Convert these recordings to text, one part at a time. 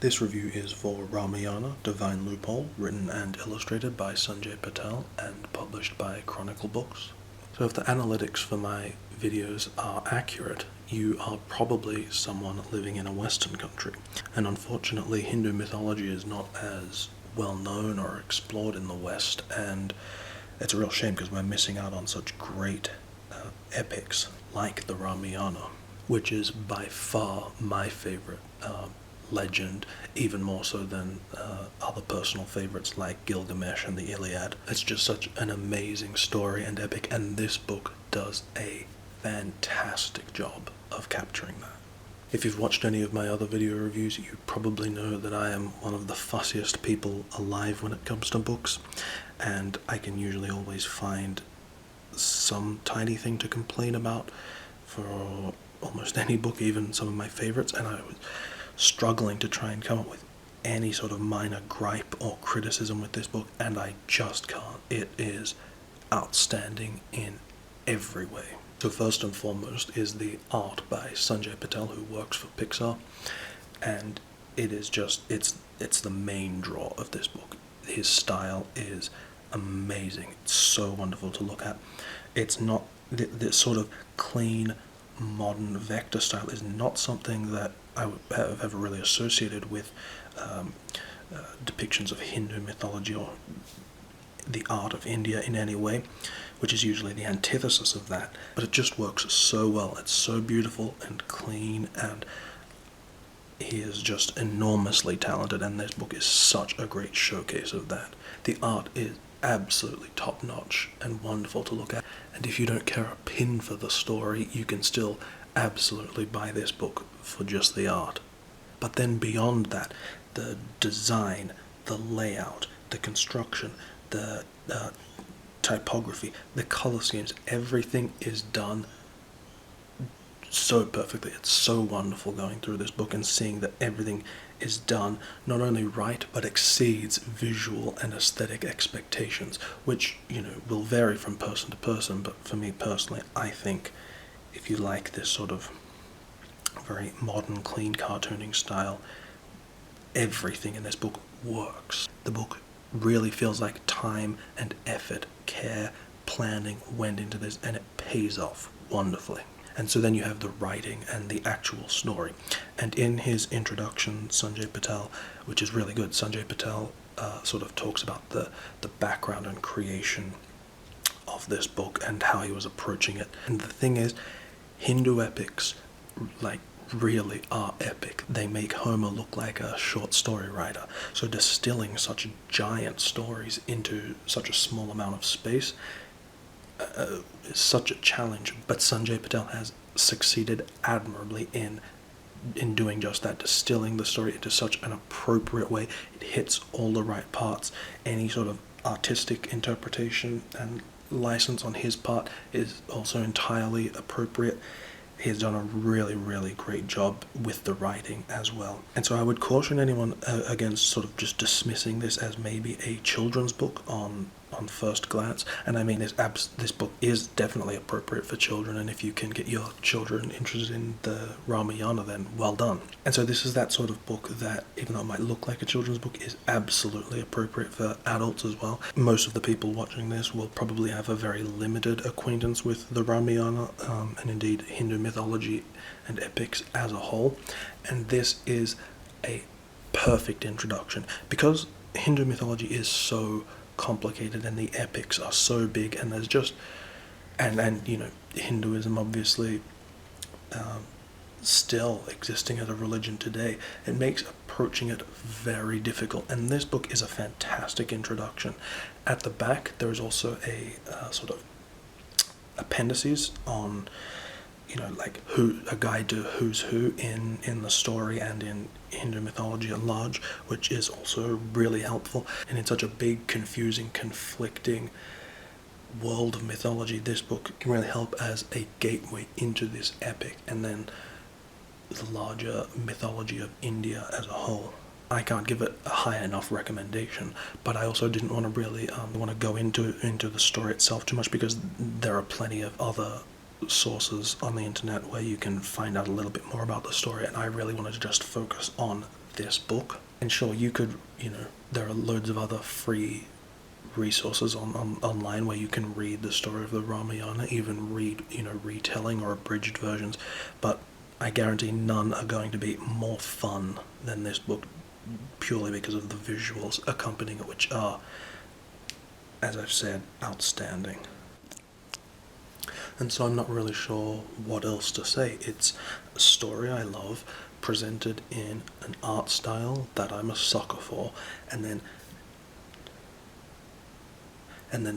This review is for Ramayana, Divine Loophole, written and illustrated by Sanjay Patel and published by Chronicle Books. So if the analytics for my videos are accurate, you are probably someone living in a Western country. And unfortunately, Hindu mythology is not as well known or explored in the West, and it's a real shame because we're missing out on such great epics like the Ramayana, which is by far my favorite legend, even more so than other personal favorites like Gilgamesh and the Iliad. It's just such an amazing story and epic, and this book does a fantastic job of capturing that. If you've watched any of my other video reviews, you probably know that I am one of the fussiest people alive when it comes to books, and I can usually always find some tiny thing to complain about for almost any book, even some of my favorites, and I was struggling to try and come up with any sort of minor gripe or criticism with this book, and I just can't. It is outstanding in every way. So first and foremost is the art by Sanjay Patel, who works for Pixar, and it is just, it's the main draw of this book. His style is amazing. It's so wonderful to look at. It's not, this sort of clean, modern vector style is not something that I have ever really associated with depictions of Hindu mythology or the art of India in any way, which is usually the antithesis of that. But it just works so well. It's so beautiful and clean, and he is just enormously talented, and this book is such a great showcase of that. The art is absolutely top-notch and wonderful to look at, and if you don't care a pin for the story, you can still absolutely buy this book for just the art. But then beyond that, the design, the layout, the construction, the typography, the color schemes, everything is done so perfectly. It's so wonderful going through this book and seeing that everything is done not only right, but exceeds visual and aesthetic expectations, which, will vary from person to person, but for me personally, I think if you like this sort of very modern, clean cartooning style, everything in this book works. The book really feels like time and effort, care, planning went into this, and it pays off wonderfully. And so then you have the writing and the actual story. And in his introduction, Sanjay Patel, which is really good, Sanjay Patel sort of talks about the background and creation of this book and how he was approaching it. And the thing is, Hindu epics, really are epic. They make Homer look like a short story writer. So distilling such giant stories into such a small amount of space is such a challenge, but Sanjay Patel has succeeded admirably in doing just that, distilling the story into such an appropriate way. It hits all the right parts. Any sort of artistic interpretation and license on his part is also entirely appropriate. He's done a really, really great job with the writing as well. And so I would caution anyone against sort of just dismissing this as maybe a children's book on first glance. And I mean, this book is definitely appropriate for children, and if you can get your children interested in the Ramayana, then well done. And so this is that sort of book that, even though it might look like a children's book, is absolutely appropriate for adults as well. Most of the people watching this will probably have a very limited acquaintance with the Ramayana, and indeed Hindu mythology and epics as a whole, and this is a perfect introduction because Hindu mythology is so complicated and the epics are so big, and there's just and Hinduism obviously still existing as a religion today, it makes approaching it very difficult, and this book is a fantastic introduction. At the back there is also a sort of appendices on a guide to who's who in the story and in Hindu mythology at large, which is also really helpful. And in such a big, confusing, conflicting world of mythology, this book can really help as a gateway into this epic and then the larger mythology of India as a whole. I can't give it a high enough recommendation, but I also didn't want to really go into the story itself too much, because there are plenty of other sources on the internet where you can find out a little bit more about the story, and I really wanted to just focus on this book. And sure, you could, there are loads of other free resources online where you can read the story of the Ramayana, even read, retelling or abridged versions, but I guarantee none are going to be more fun than this book, purely because of the visuals accompanying it, which are, as I've said, outstanding. And so I'm not really sure what else to say. It's a story I love, presented in an art style that I'm a sucker for, and then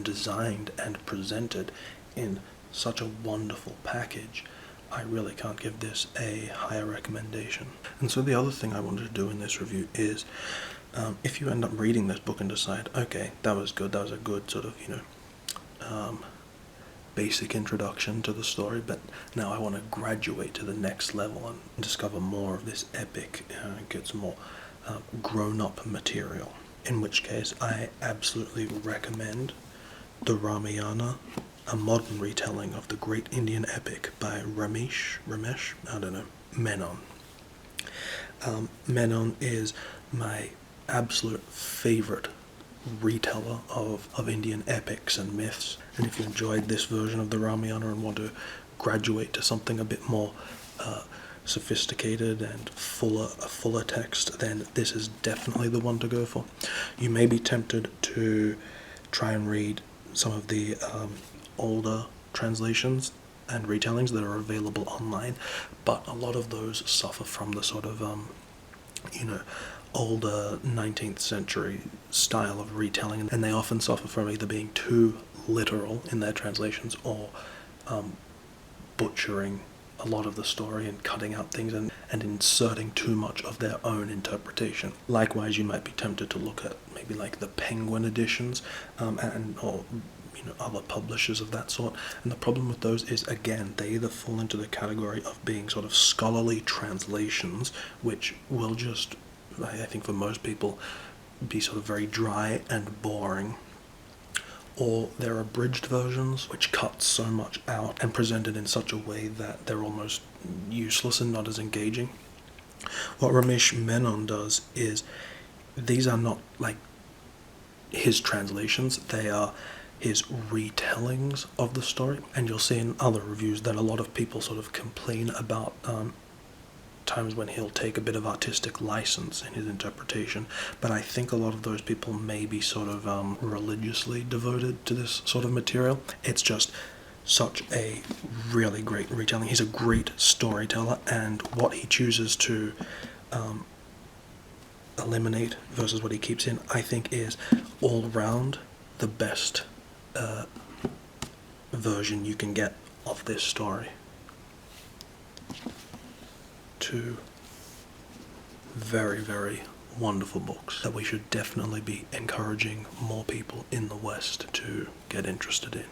designed and presented in such a wonderful package. I really can't give this a higher recommendation. And so the other thing I wanted to do in this review is, if you end up reading this book and decide, okay, that was good, that was a good sort of, basic introduction to the story, but now I want to graduate to the next level and discover more of this epic, get some more grown-up material, in which case I absolutely recommend the Ramayana, a modern retelling of the great Indian epic by Ramesh, Menon. Menon is my absolute favorite reteller of Indian epics and myths, and if you enjoyed this version of the Ramayana and want to graduate to something a bit more sophisticated and a fuller text, then this is definitely the one to go for. You may be tempted to try and read some of the older translations and retellings that are available online, but a lot of those suffer from the sort of older 19th century style of retelling, and they often suffer from either being too literal in their translations or butchering a lot of the story and cutting out things and inserting too much of their own interpretation. Likewise, you might be tempted to look at maybe like the Penguin editions or other publishers of that sort, and the problem with those is, again, they either fall into the category of being sort of scholarly translations, which will just, I think for most people, be sort of very dry and boring, or they're abridged versions which cut so much out and presented in such a way that they're almost useless and not as engaging. What Ramesh Menon does is, these are not like his translations, they are his retellings of the story, and you'll see in other reviews that a lot of people sort of complain about times when he'll take a bit of artistic license in his interpretation, but I think a lot of those people may be sort of religiously devoted to this sort of material. It's just such a really great retelling. He's a great storyteller, and what he chooses to eliminate versus what he keeps in, I think, is all round the best version you can get of this story. Two very, very wonderful books that we should definitely be encouraging more people in the West to get interested in.